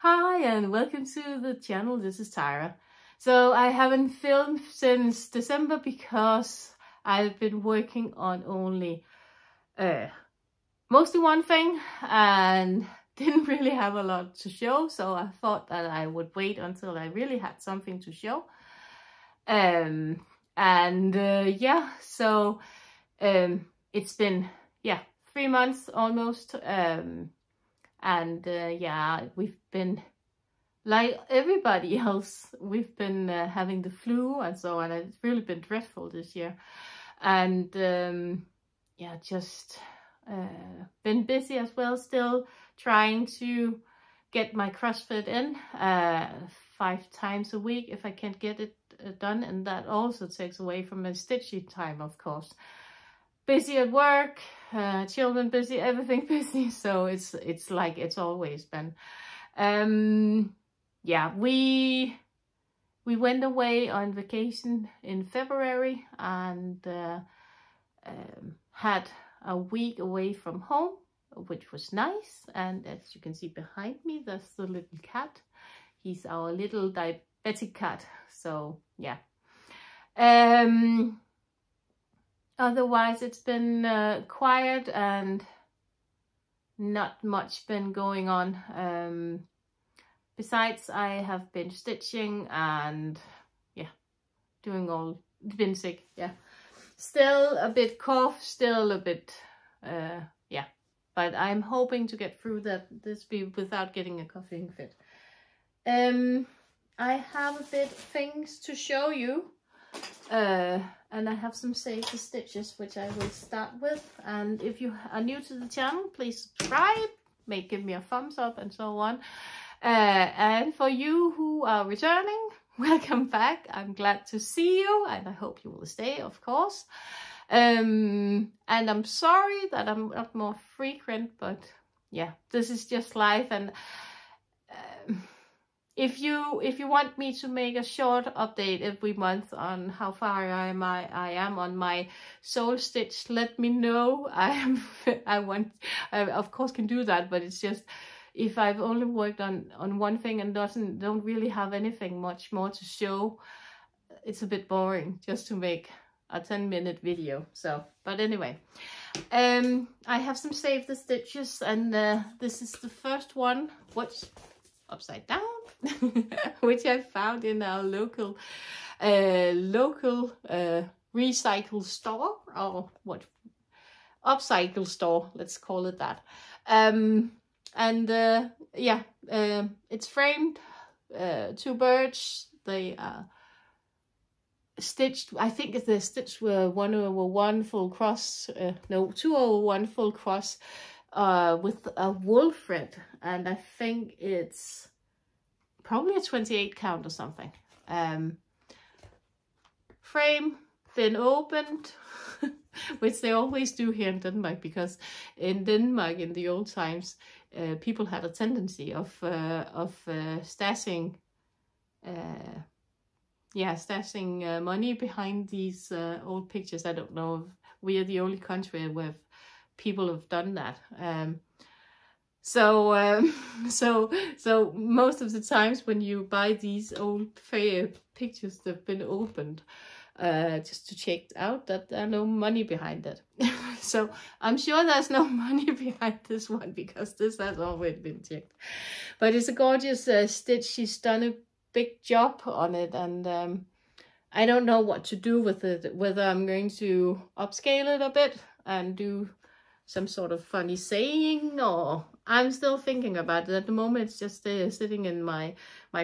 Hi and welcome to the channel. This is Tyra. So I haven't filmed since December because I've been working on only mostly one thing and didn't really have a lot to show, so I thought that I would wait until I really had something to show. It's been 3 months almost, we've been like everybody else. We've been having the flu and so on. It's really been dreadful this year, and been busy as well, still trying to get my CrossFit in 5 times a week if I can't get it done, and that also takes away from my stitching time, of course. Busy at work, children busy, everything busy, so it's like it's always been. We went away on vacation in February and had a week away from home, which was nice. And as you can see behind me, that's the little cat. He's our little diabetic cat. So yeah. Otherwise, it's been quiet and not much been going on. Besides, I have been stitching and been sick. Still a bit cough, still a bit, but I'm hoping to get through this without getting a coughing fit. I have a bit of things to show you. And I have some safety stitches which I will start with. And if you are new to the channel, please subscribe, give me a thumbs up and so on. And for you who are returning, welcome back. I'm glad to see you and I hope you will stay, of course. And I'm sorry that I'm not more frequent, but yeah, this is just life. And if you want me to make a short update every month on how far I am on my soul stitch, let me know. I of course can do that, but it's just if I've only worked on one thing and don't really have anything much more to show, it's a bit boring just to make a 10-minute video. So, but anyway, I have some save the stitches, and this is the first one, which upside down. Which I found in our local recycle store, or what, upcycle store, let's call it that. It's framed, 2 birds. They are stitched. I think the stitch were 1/1 full cross, 2/1 full cross, with a wool thread, and I think it's probably a 28 count or something. Frame, then opened, which they always do here in Denmark, because in Denmark in the old times, people had a tendency of stashing money behind these old pictures. I don't know if we are the only country where people have done that. So most of the times when you buy these old pictures, they've been opened just to check out that there are no money behind it. So I'm sure there's no money behind this one because this has already been checked. But it's a gorgeous stitch. She's done a big job on it, and I don't know what to do with it. Whether I'm going to upscale it a bit and do some sort of funny saying, or I'm still thinking about it. At the moment, it's just sitting in my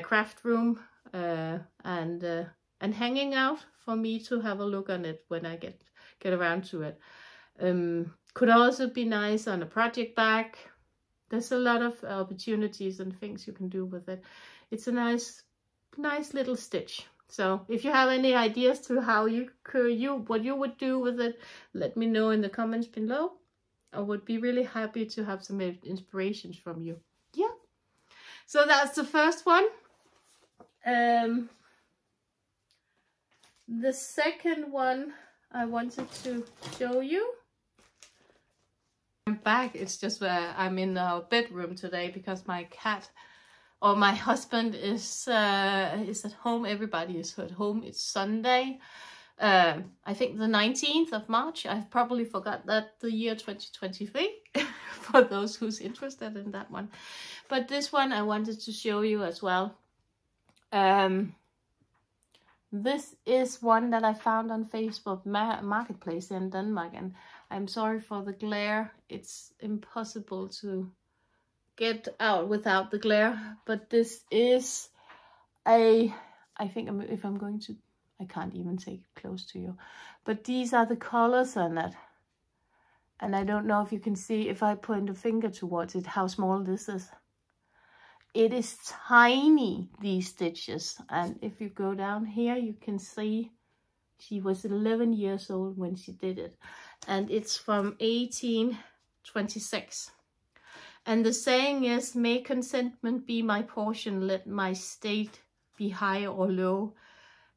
craft room and hanging out for me to have a look on it when I get around to it. Could also be nice on a project bag. There's a lot of opportunities and things you can do with it. It's a nice little stitch. So if you have any ideas to how what you would do with it, let me know in the comments below. I would be really happy to have some inspirations from you. Yeah. So that's the first one. The second one I wanted to show you. I'm back. It's just where I'm in our bedroom today because my cat or my husband is at home. Everybody is at home. It's Sunday. I think the 19th of March. I probably forgot that, the year 2023, for those who's interested in that one. But this one I wanted to show you as well. This is one that I found on Facebook Marketplace in Denmark, and I'm sorry for the glare. It's impossible to get out without the glare, but this is I think if I'm going to, I can't even take it close to you, but these are the colors on it. And I don't know if you can see, if I point a finger towards it, how small this is. It is tiny, these stitches. And if you go down here, you can see she was 11 years old when she did it. And it's from 1826. And the saying is, may contentment be my portion, let my state be high or low.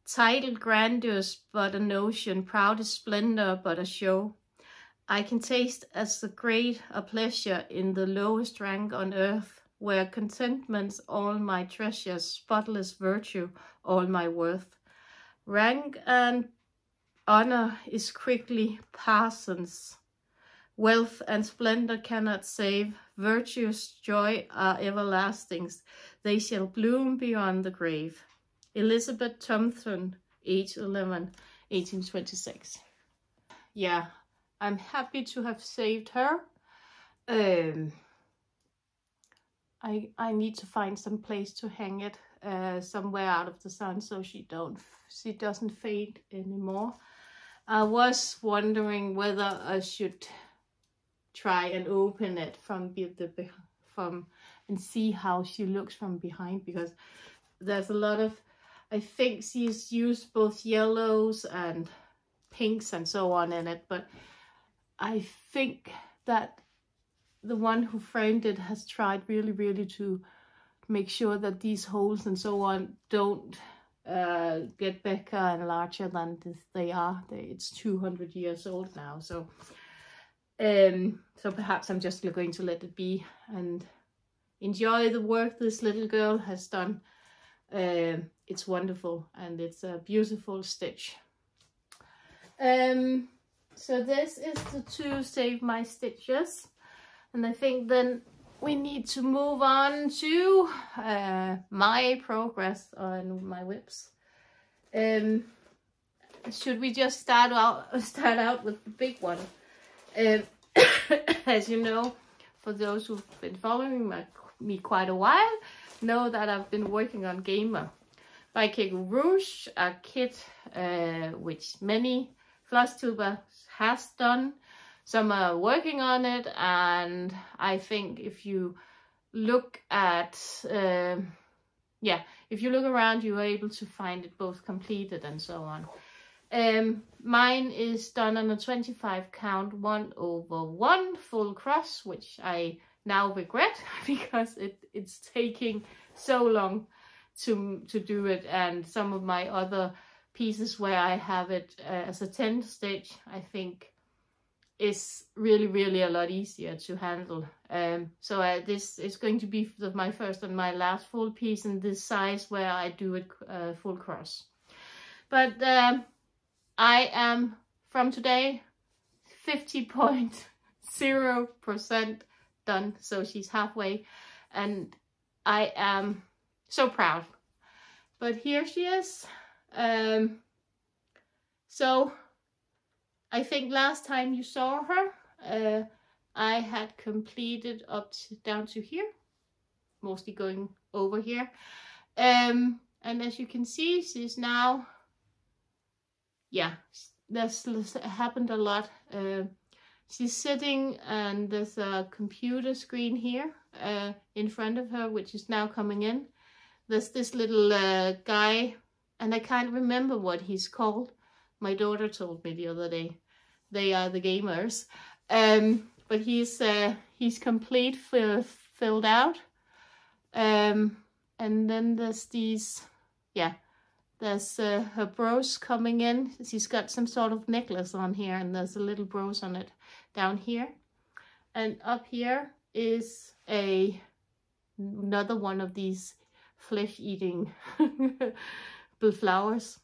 Titled grandeurs but a notion, proudest splendor but a show. I can taste as the great a pleasure in the lowest rank on earth, where contentment's all my treasures, spotless virtue all my worth. Rank and honor is quickly passes, wealth and splendor cannot save, virtue's joy are everlasting, they shall bloom beyond the grave. Elizabeth Thompson, age 11, 1826. Yeah, I'm happy to have saved her. I need to find some place to hang it, somewhere out of the sun, so she doesn't fade anymore. I was wondering whether I should try and open it from and see how she looks from behind, because there's a lot of, I think she's used both yellows and pinks and so on in it, but I think that the one who framed it has tried really to make sure that these holes and so on don't get bigger and larger than they are. It's 200 years old now, so perhaps I'm just going to let it be and enjoy the work this little girl has done. It's wonderful, and it's a beautiful stitch. So this is the two Save My Stitches, and I think then we need to move on to my progress on my whips. Should we just start out with the big one? As you know, for those who've been following me quite a while, know that I've been working on Gamer by Kegel Rouge, a kit which many Flosstubers has done. Some are working on it, and I think if you look at, if you look around, you are able to find it both completed and so on. Mine is done on a 25 count 1/1 full cross, which I now regret because it's taking so long to do it, and some of my other pieces where I have it as a 10 stitch, I think is really a lot easier to handle. So this is going to be my first and my last full piece in this size where I do it full cross. But I am from today 50.0% done, so she's halfway, and I am so proud. But here she is. So I think last time you saw her, I had completed down to here, mostly going over here, and as you can see, she's now, that's happened a lot. She's sitting, and there's a computer screen here in front of her, which is now coming in. There's this little guy, and I can't remember what he's called. My daughter told me the other day. They are the gamers. But he's complete, filled out. And then there's these, there's her brooch coming in. She's got some sort of necklace on here, and there's a little brooch on it down here. And up here is a another one of these flesh-eating flowers.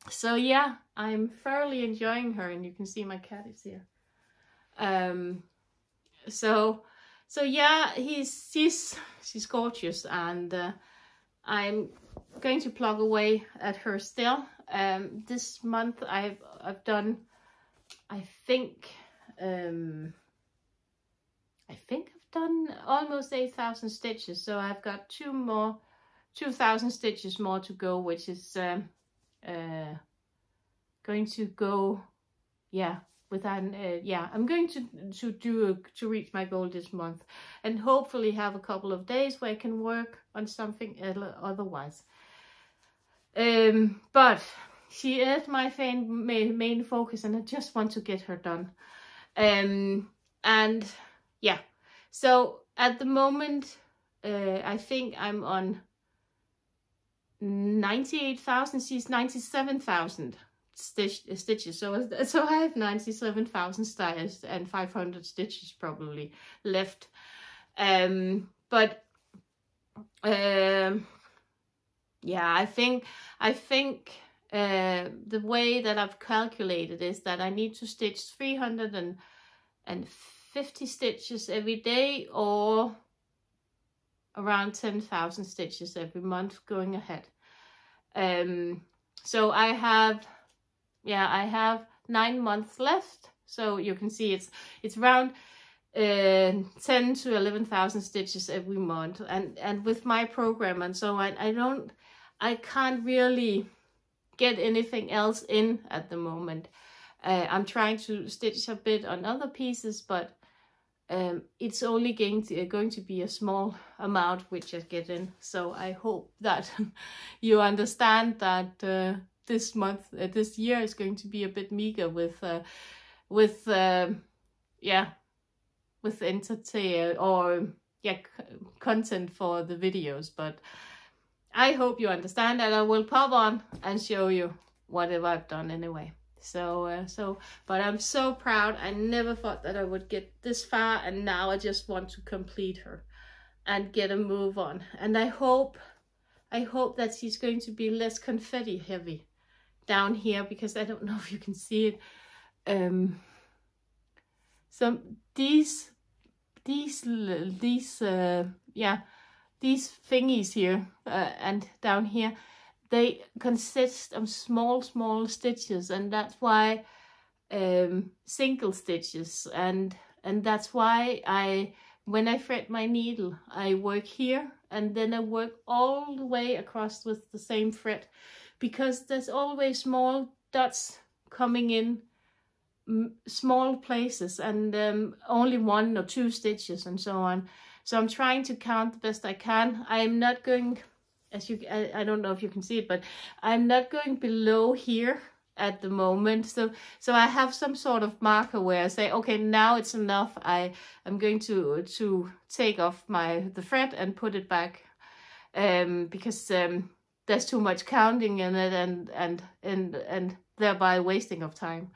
So yeah, I'm thoroughly enjoying her, and you can see my cat is here. So yeah, she's gorgeous, and I'm going to plug away at her still. This month I've done, I think I've done almost 8,000 stitches, so I've got 2,000 stitches more to go, which is going to go, yeah, I'm going to reach my goal this month, and hopefully have a couple of days where I can work on something otherwise. But she is my main focus, and I just want to get her done. And yeah, so at the moment, I think I'm on 98,000. She's 97,000 stitches. So I have 97,000 styles and 500 stitches probably left. But yeah, I think the way that I've calculated is that I need to stitch 350 stitches every day, or around 10,000 stitches every month going ahead. So I have 9 months left. So you can see it's around 10 to 11,000 stitches every month, and with my program and so on, I can't really get anything else in at the moment. I'm trying to stitch a bit on other pieces, but it's only going to be a small amount which I get in. So I hope that you understand that this year is going to be a bit meager with entertainment or content for the videos, but I hope you understand, and I will pop on and show you whatever I've done anyway. But I'm so proud. I never thought that I would get this far, and now I just want to complete her and get a move on. And I hope that she's going to be less confetti heavy down here, because I don't know if you can see it. So these thingies here and down here, they consist of small stitches, and that's why single stitches, and that's why when I thread my needle, I work here and then I work all the way across with the same thread, because there's always small dots coming in small places, and only 1 or 2 stitches and so on. So I'm trying to count the best I can. I'm not going, I don't know if you can see it, but I'm not going below here at the moment. So I have some sort of marker where I say, okay, now it's enough. I'm going to take off the thread and put it back, because there's too much counting in it, and thereby wasting of time.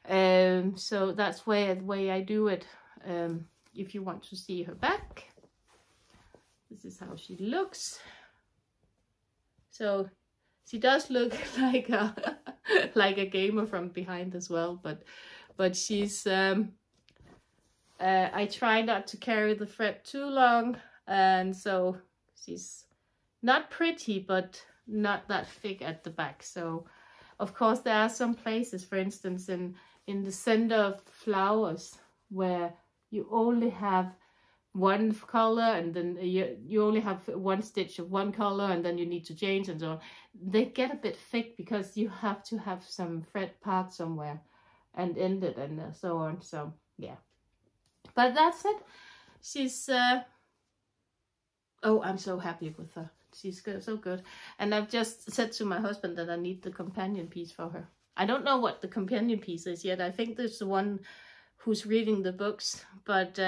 So that's the way I do it. If you want to see her back, this is how she looks. So she does look like a gamer from behind as well, but she's I try not to carry the thread too long, and so she's not pretty, but not that thick at the back. So of course there are some places, for instance in the center of flowers, where you only have one color, and then you only have 1 stitch of one color, and then you need to change and so on. They get a bit thick because you have to have some thread part somewhere and end it and so on. So yeah, but that's it. She's oh, I'm so happy with her. She's good, so good. And I've just said to my husband that I need the companion piece for her. I don't know what the companion piece is yet. I think there's the one who's reading the books, but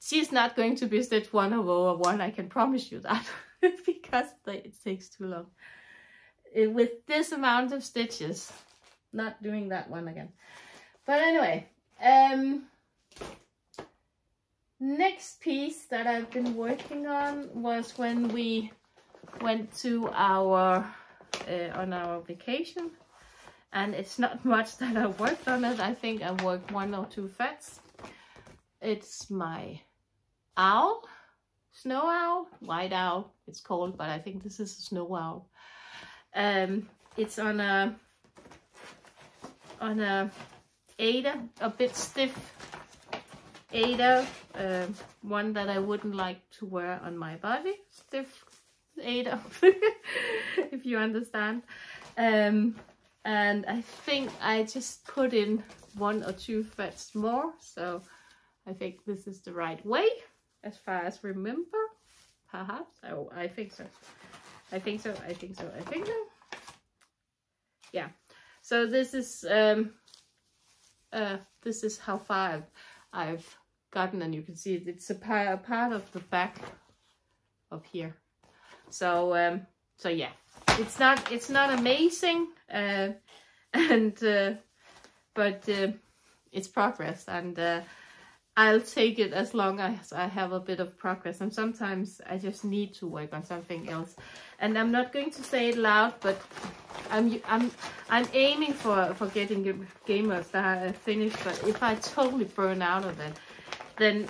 she's not going to be stitch 1 over 1, I can promise you that, because it takes too long. With this amount of stitches, not doing that one again. But anyway, Next piece that I've been working on was when we went to our on our vacation, and it's not much that I worked on it. I think I worked 1 or 2 threads. It's my owl, snow owl, white owl it's called, but I think this is a snow owl. It's on a Aida, a bit stiff Aida, one that I wouldn't like to wear on my body. Stiff Aida, if you understand. And I think I just put in 1 or 2 threads more, so I think this is the right way, as far as remember. Perhaps. Oh, I think so. I think so. I think so. I think so. Yeah. So this is how far I've gotten, and you can see it's a part of the back of here. So so yeah, it's not amazing, but it's progress, and I'll take it as long as I have a bit of progress. And sometimes I just need to work on something else, and I'm not going to say it loud, but I'm aiming for getting Gamer Star finished. But if I totally burn out of it, then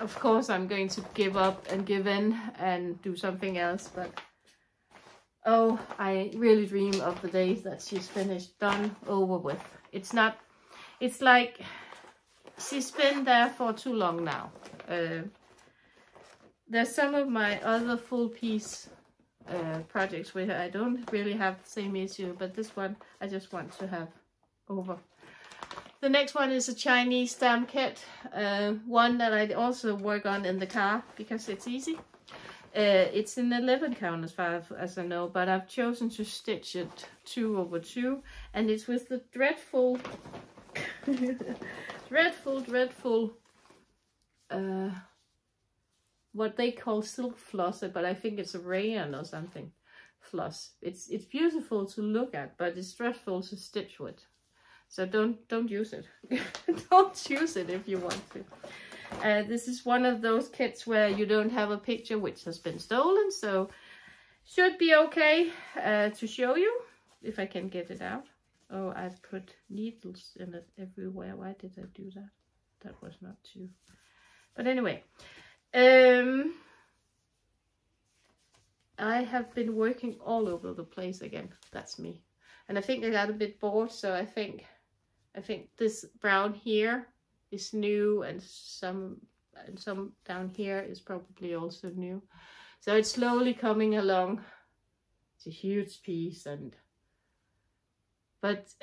of course I'm going to give up and give in and do something else. But oh, I really dream of the days that she's finished, done, over with. It's like she's been there for too long now. There's some of my other full piece projects where I don't really have the same issue, but this one I just want to have over. The next one is a Chinese stamp kit, one that I also work on in the car because it's easy. It's an 11 count as far as I know, but I've chosen to stitch it 2/2, and it's with the dreadful dreadful what they call silk floss, but I think it's a rayon or something floss. It's beautiful to look at, but it's stressful to stitch with. So don't use it. Don't use it if you want to. This is one of those kits where you don't have a picture which has been stolen, so should be okay to show you if I can get it out. Oh, I've put needles in it everywhere. Why did I do that? That was not too. But anyway, I have been working all over the place again. That's me. And I think I got a bit bored, so I think this brown here is new, and some down here is probably also new. So it's slowly coming along. It's a huge piece, but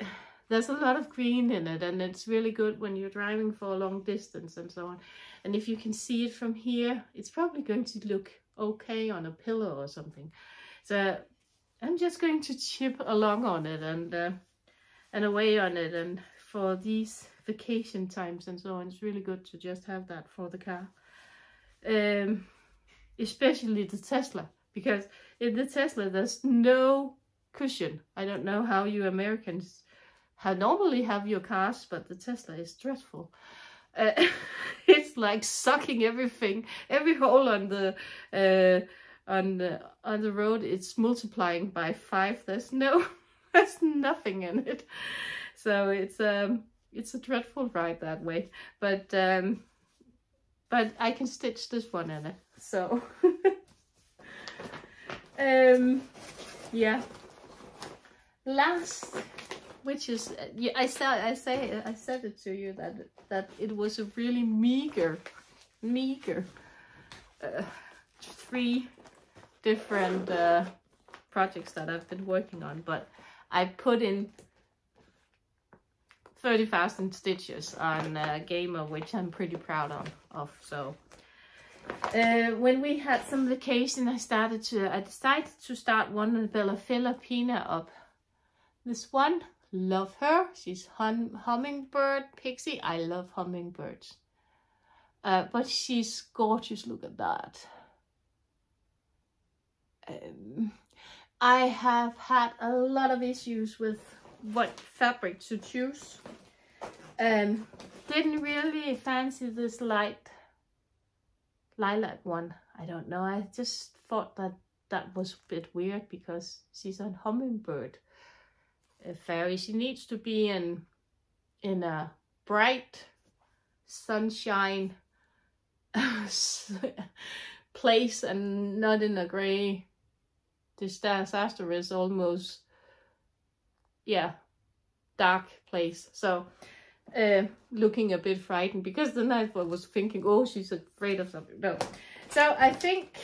there's a lot of green in it, and it's really good when you're driving for a long distance and so on. And if you can see it from here, it's probably going to look okay on a pillow or something. So I'm just going to chip along on it and away on it, and for these vacation times and so on, it's really good to just have that for the car. Especially the Tesla, because in the Tesla there's no cushion. I don't know how you Americans normally have your cars, but the Tesla is dreadful. It's like sucking everything, every hole on the road. It's multiplying by 5. There's nothing in it. So it's a dreadful ride that way. But I can stitch this one in it. So yeah. Last, which is I said it to you that it was a really meager 3 different projects that I've been working on, but I put in 30,000 stitches on Gamer, which I'm pretty proud of. So when we had some vacation, I decided to start one of Bella Filipina up. This one, love her. She's hummingbird pixie. I love hummingbirds. But she's gorgeous. Look at that. I have had a lot of issues with what fabric to choose. Didn't really fancy this light lilac one. I don't know. I just thought that that was a bit weird because she's a hummingbird fairy. She needs to be in a bright sunshine place and not in a gray disastrous, almost, yeah, dark place. So looking a bit frightened, because the night I was thinking, oh, she's afraid of something. No, so I think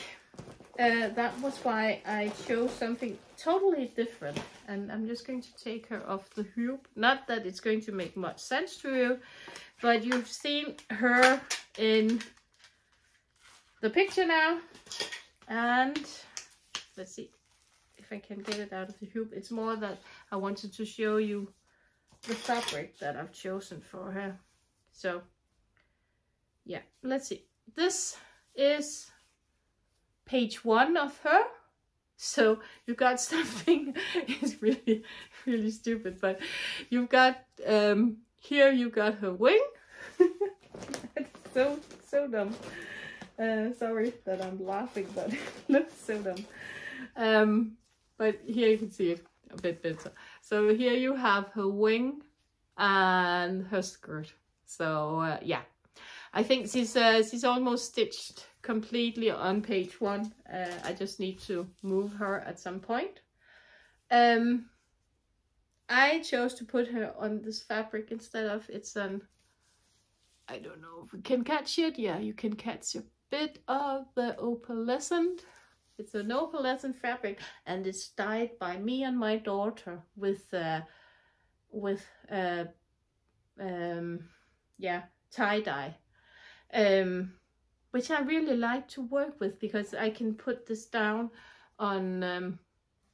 that was why I chose something totally different. And I'm just going to take her off the hoop. Not that it's going to make much sense to you, but you've seen her in the picture now. And let's see if I can get it out of the hoop. It's more that I wanted to show you the fabric that I've chosen for her. So yeah, let's see. This is page 1 of her. So you've got something, it's really, really stupid, but you've got, here you got her wing. It's so dumb. Sorry that I'm laughing, but it looks so dumb. But here you can see it a bit better. So here you have her wing and her skirt. So yeah, I think she's almost stitched completely on page 1. I just need to move her at some point. I chose to put her on this fabric instead of, it's an, I don't know if we can catch it. Yeah, you can catch a bit of the opalescent. It's an opalescent fabric, and it's dyed by me and my daughter with yeah, tie-dye, which I really like to work with, because I can put this down on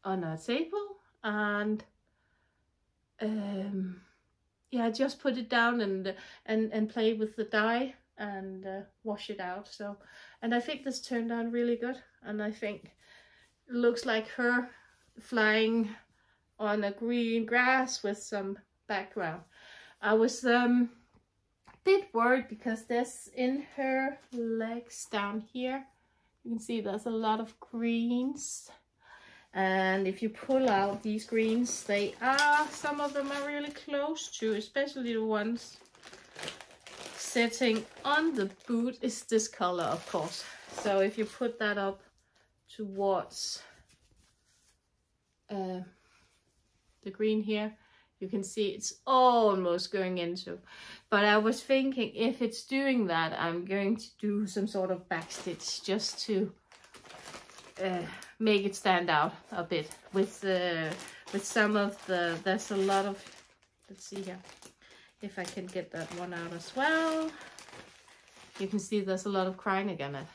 a table and yeah, just put it down and play with the dye and wash it out. So, and I think this turned out really good, and I think it looks like her flying on a green grass with some background. I was a bit worried because there's in her legs down here, you can see there's a lot of greens, and if you pull out these greens, they are, some of them are really close to, especially the ones sitting on the boot is this color, of course. So if you put that up towards the green here, you can see it's almost going into, but I was thinking if it's doing that, I'm going to do some sort of back stitch just to make it stand out a bit with some of the, there's a lot of, let's see here if I can get that one out as well. You can see there's a lot of Kreinig in it,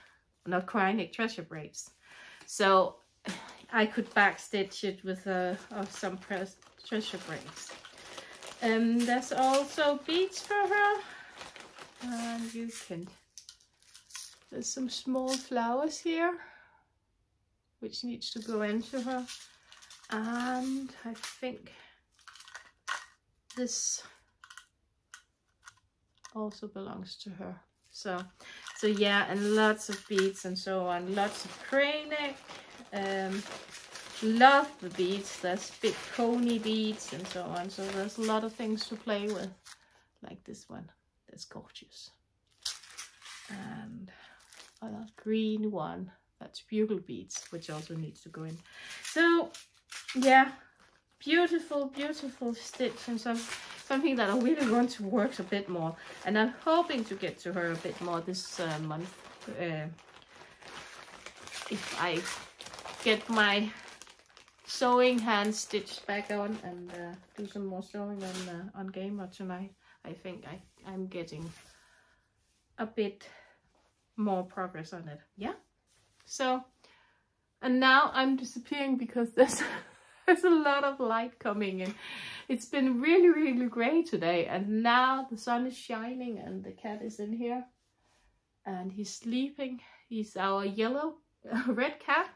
not Kreinig, treasure braids. So I could back stitch it with some pressed treasure braids. There's also beads for her, and you can, there's some small flowers here which needs to go into her, and I think this also belongs to her. So yeah, and lots of beads and so on, lots of Kreinig. Love the beads. There's big pony beads and so on, so there's a lot of things to play with, like this one, that's gorgeous. And a green one, that's bugle beads, which also needs to go in. So yeah, beautiful, beautiful stitch, and something that I really want to work a bit more, and I'm hoping to get to her a bit more this month, if I get my sewing hand stitched back on and do some more sewing on Gamer tonight. I think I'm getting a bit more progress on it. Yeah. So, and now I'm disappearing because there's a lot of light coming in. It's been really, really great today, and now the sun is shining and the cat is in here and he's sleeping. He's our yellow red cat.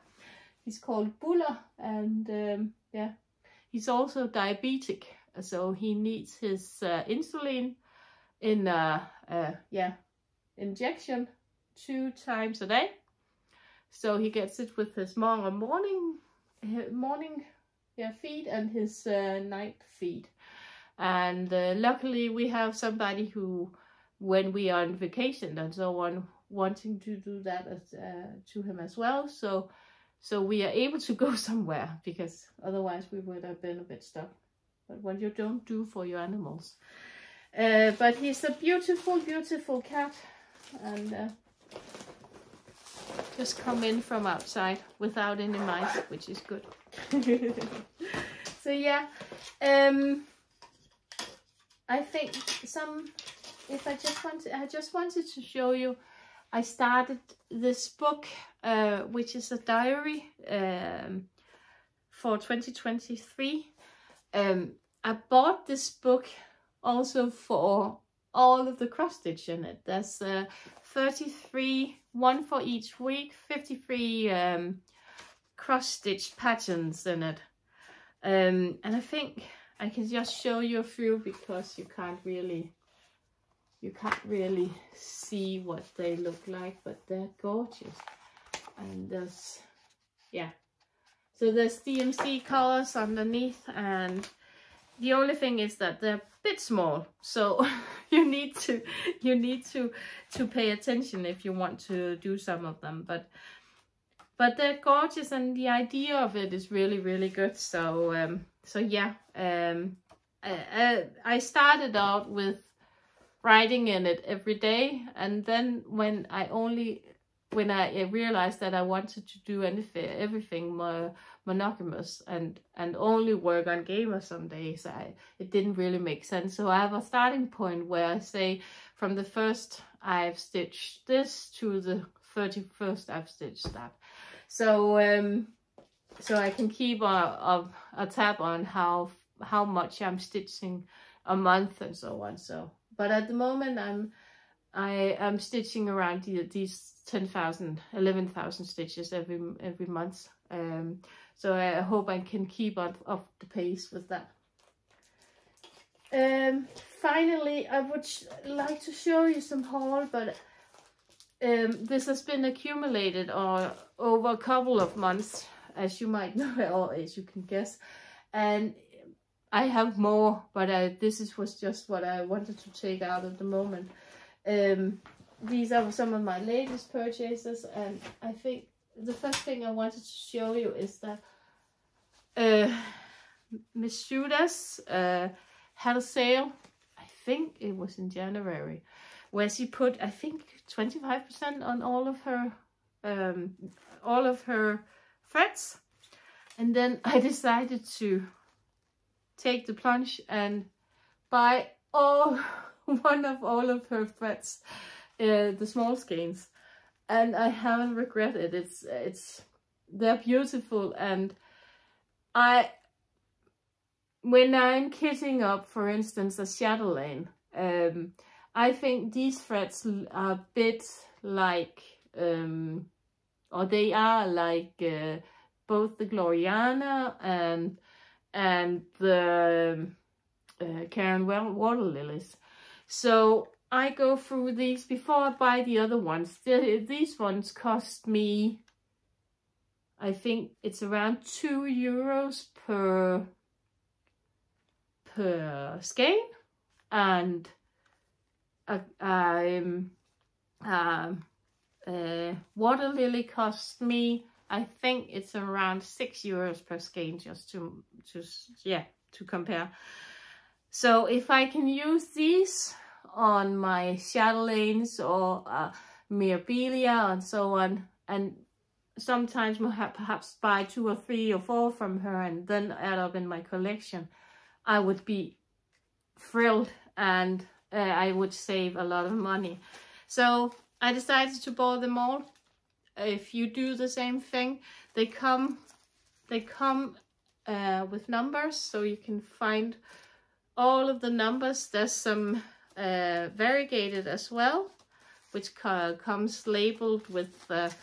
He's called Buller, and yeah, he's also diabetic, so he needs his insulin in yeah, injection 2 times a day. So he gets it with his morning feed and his night feed. And luckily we have somebody who, when we are on vacation and so on, wanting to do that to him as well. So we are able to go somewhere, because otherwise we would have been a bit stuck. But what you don't do for your animals. But he's a beautiful, beautiful cat, and just come in from outside without any mice, which is good. So yeah, I think I just wanted to show you. I started this book, which is a diary for 2023. I bought this book also for all of the cross stitch in it. There's 33, one for each week, 53 cross stitch patterns in it. And I think I can just show you a few, because you can't really see what they look like, but they're gorgeous. And there's, yeah, so there's DMC colors underneath, and the only thing is that they're a bit small, so you need to pay attention if you want to do some of them, but they're gorgeous, and the idea of it is really, really good. So yeah, I started out with writing in it every day, and then when I realized that I wanted to do everything more monogamous and only work on gamers some days, it didn't really make sense. So I have a starting point where I say from the first I've stitched this to the 31st I've stitched that. So so I can keep a tab on how much I'm stitching a month and so on. So, but at the moment I'm stitching around these 11,000 stitches every month. So I hope I can keep up the pace with that. Finally, I would like to show you some haul, but this has been accumulated over a couple of months, as you might know, or as you can guess, and I have more, but this was just what I wanted to take out at the moment. These are some of my latest purchases, and I think the first thing I wanted to show you is that Miss Judas had a sale. I think it was in January, where she put, I think, 25% on all of her threads, and then I decided to take the plunge and buy one of all of her threads, the small skeins, and I haven't regretted it. They're beautiful, and when I'm kitting up, for instance, a chatelaine, I think these threads are a bit like, or they are like both the Gloriana and the Karen Water Lilies. So I go through these before I buy the other ones. These ones cost me, I think it's around €2 per skein, and water lily cost me, I think it's around €6 per skein, just to compare. So if I can use these on my chatelaines or Mirabilia and so on, and sometimes perhaps buy 2 or 3 or 4 from her and then add up in my collection, I would be thrilled, and I would save a lot of money. So I decided to buy them all. If you do the same thing, they come with numbers, so you can find all of the numbers. There's some variegated as well, which comes labeled with the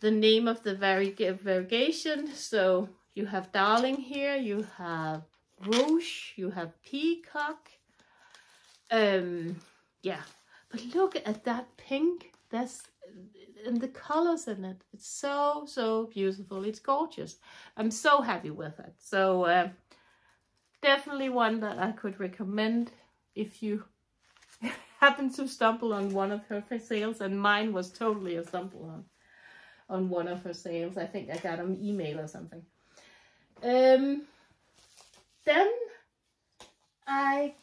name of the variegation. So you have Darling here, you have Rouge, you have Peacock. Yeah, but look at that pink. and the colors in it, it's so beautiful. It's gorgeous. I'm so happy with it. So definitely one that I could recommend if you happen to stumble on one of her sales, and mine was totally a stumble on one of her sales. I think I got an email or something. Then I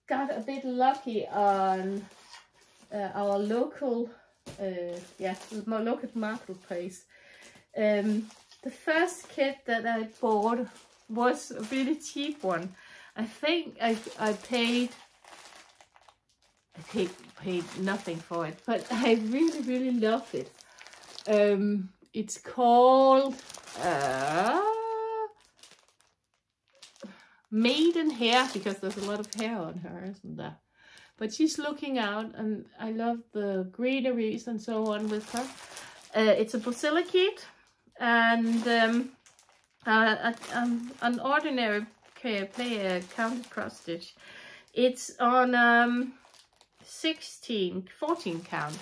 got a bit lucky on our local local marketplace. The first kit that I bought was a really cheap one. I think I paid nothing for it, but I really love it. It's called Maiden Hair, because there's a lot of hair on her, isn't there? But she's looking out, and I love the greeneries and so on with her. It's a Brazil kit, and an ordinary counted cross stitch. It's on 14 count,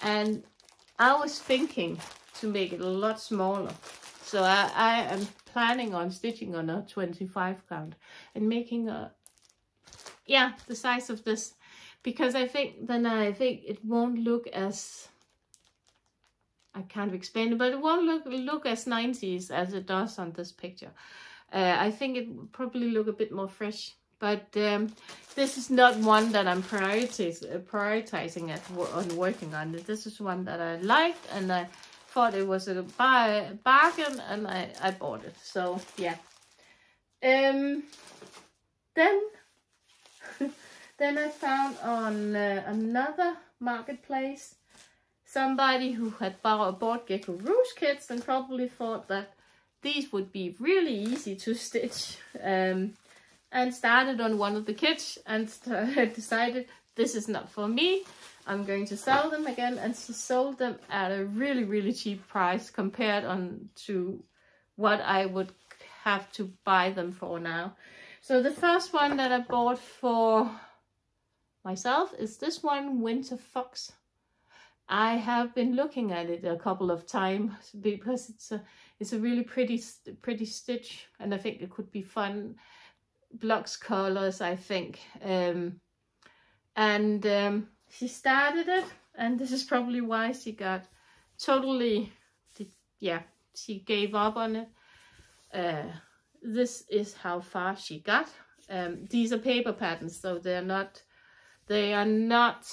and I was thinking to make it a lot smaller. So I am planning on stitching on a 25 count and making a, the size of this, because I think it won't look as, I can't explain it, but it won't look as 90s as it does on this picture. I think it will probably look a bit more fresh, but this is not one that I'm prioritizing on working on. This is one that I liked, and I thought it was a bargain, and I bought it. So yeah. Then I found on another marketplace somebody who had bought Gecko Rouge kits and probably thought that these would be really easy to stitch, and started on one of the kits and decided this is not for me. I'm going to sell them again, and she sold them at a really cheap price compared to what I would have to buy them for now. So the first one that I bought for myself is this one, Winter Fox. I have been looking at it a couple of times because it's a really pretty stitch, and I think it could be fun. Blocks colors, I think. She started it, and this is probably why she got totally, she gave up on it. This is how far she got. These are paper patterns, so they are not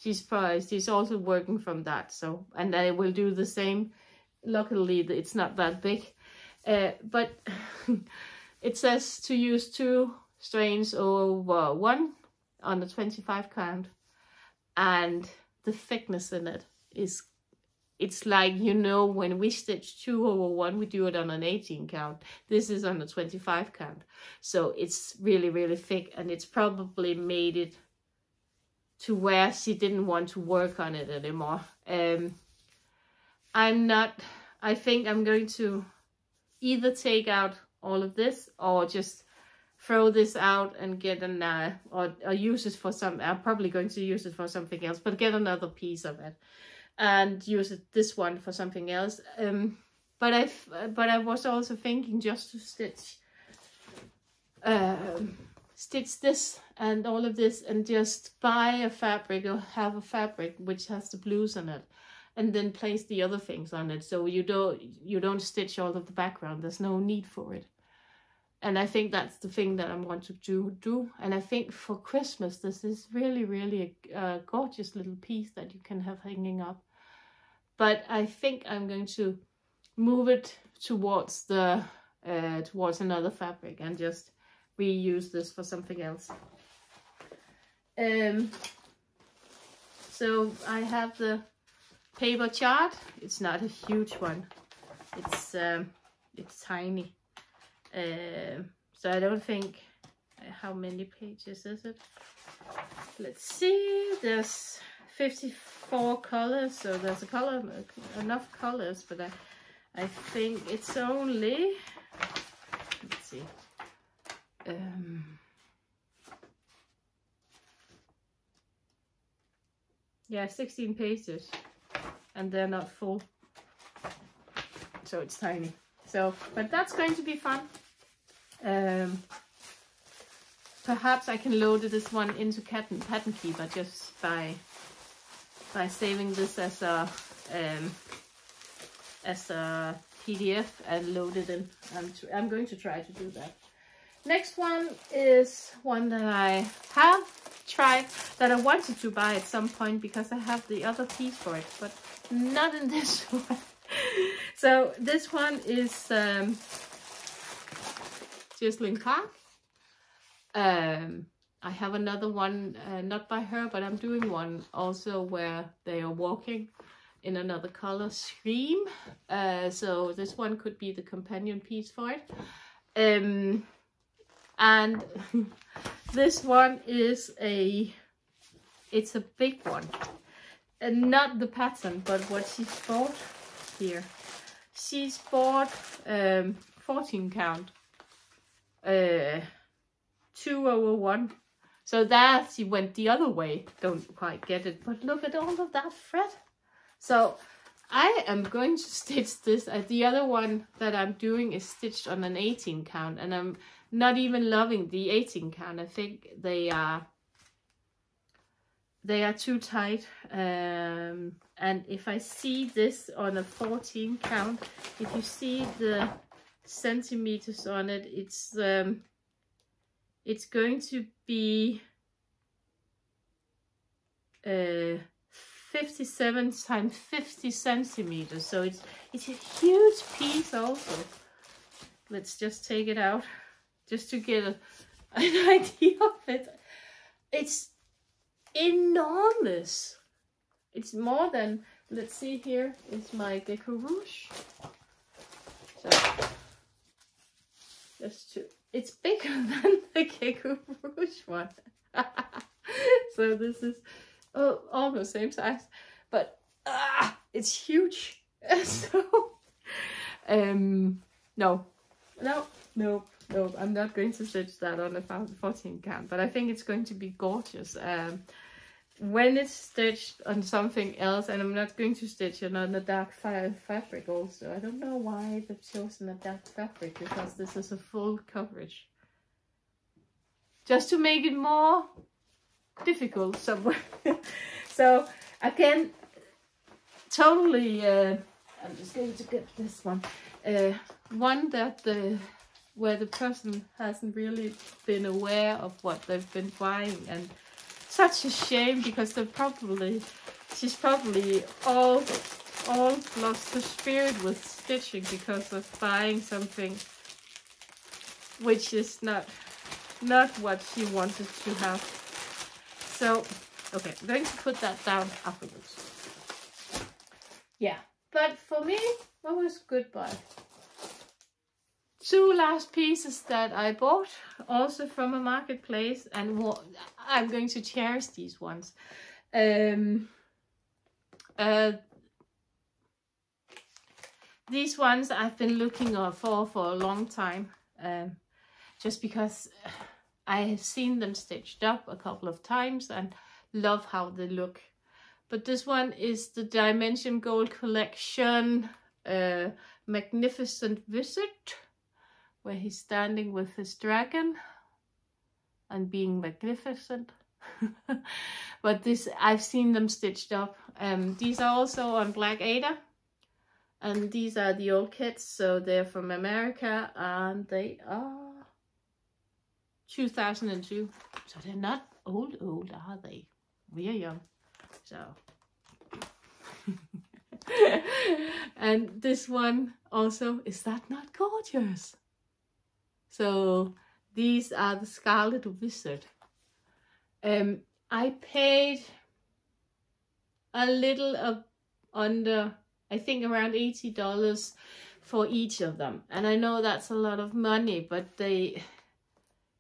she's also working from that, so, and I will do the same. Luckily it's not that big, but it says to use 2 strands over 1 on the 25 count, and the thickness in it is, it's like, you know, when we stitch 2 over 1, we do it on an 18 count. This is on a 25 count, so it's really thick, and it's probably made it to where she didn't want to work on it anymore. I think I'm going to either take out all of this or just throw this out and get or use it for some, I'm probably going to use it for something else, but get another piece of it and use this one for something else. But I was also thinking just to stitch this and all of this, and just buy a fabric or have a fabric which has the blues in it, and then place the other things on it, so you don't stitch all of the background. There's no need for it. And I think that's the thing that I want to do. And I think for Christmas, this is really a gorgeous little piece that you can have hanging up. But I think I'm going to move it towards another fabric and just reuse this for something else. So I have the paper chart. It's not a huge one. It's tiny. So I don't think, how many pages is it? Let's see, there's 54 colors, so there's enough colors, but I think it's only, let's see, Yeah, 16 pages, and they're not full, so it's tiny. So, but that's going to be fun. Perhaps I can load this one into Pattern Keeper just by saving this as a PDF and load it in. I'm going to try to do that. Next one is one that I have tried, that I wanted to buy at some point because I have the other piece for it, but not in this one. So this one is Gisling Park. I have another one, not by her, but I'm doing one also where they are walking in another color scheme. So this one could be the companion piece for it. And this one is it's a big one. And not the pattern, but what she's bought here. She's bought 14 count. 2/1. So there she went the other way. Don't quite get it, but look at all of that thread. So I am going to stitch this. The other one that I'm doing is stitched on an 18 count, and I'm not even loving the 18 count. I think they are too tight. And if I see this on a 14 count, if you see the centimeters on it, it's going to be 57 times 50 centimeters. So it's a huge piece also. Let's just take it out just to get an idea of it. It's enormous. It's more than, let's see, here is my Gecko Rouge. So just to, it's bigger than the Gecko Rouge one. So this is almost same size, but it's huge. So no, I'm not going to stitch that on a 14 count, but I think it's going to be gorgeous when it's stitched on something else. And I'm not going to stitch it on a dark fabric also. I don't know why they've chosen a dark fabric, because this is a full coverage, just to make it more difficult somewhere. So again, totally I'm just going to get this one, one that where the person hasn't really been aware of what they've been buying, and such a shame, because she's probably all lost her spirit with stitching because of buying something which is not what she wanted to have. So okay, I'm going to put that down afterwards. Yeah, but for me, that was goodbye. Two last pieces that I bought, also from a marketplace, and I'm going to cherish these ones. These ones I've been looking for a long time, just because I have seen them stitched up a couple of times and love how they look. But this one is the Dimension Gold Collection Magnificent Visit, where he's standing with his dragon and being magnificent. But I've seen them stitched up. These are also on Black Ada, and these are the old kits, so they're from America, and they are 2002, so they're not old, are they? We are young, so. And this one also, is that not gorgeous? So these are the Scarlet Wizard. I paid a little under, I think around $80 for each of them. And I know that's a lot of money, but they,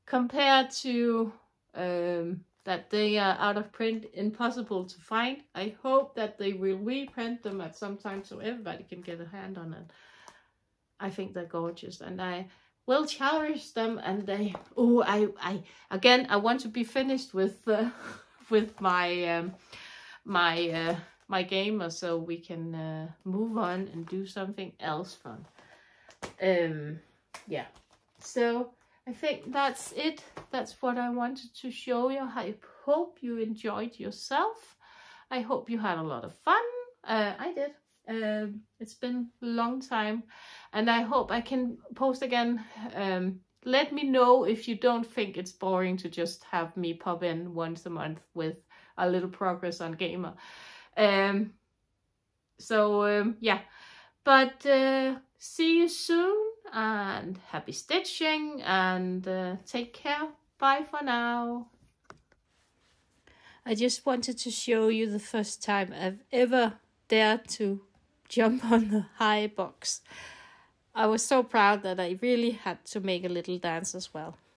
compared to that they are out of print, impossible to find. I hope that they will reprint them at some time so everybody can get a hand on it. I think they're gorgeous, and I will cherish them. And they, I want to be finished with with my my gamer, so we can move on and do something else fun. Yeah, so I think that's it. That's what I wanted to show you. I hope you enjoyed yourself. I hope you had a lot of fun. I did. It's been a long time, and I hope I can post again. Let me know if you don't think it's boring to just have me pop in once a month with a little progress on gamer. Yeah, but see you soon, and happy stitching, and take care. Bye for now. I just wanted to show you the first time I've ever dared to jump on the high box. I was so proud that I really had to make a little dance as well.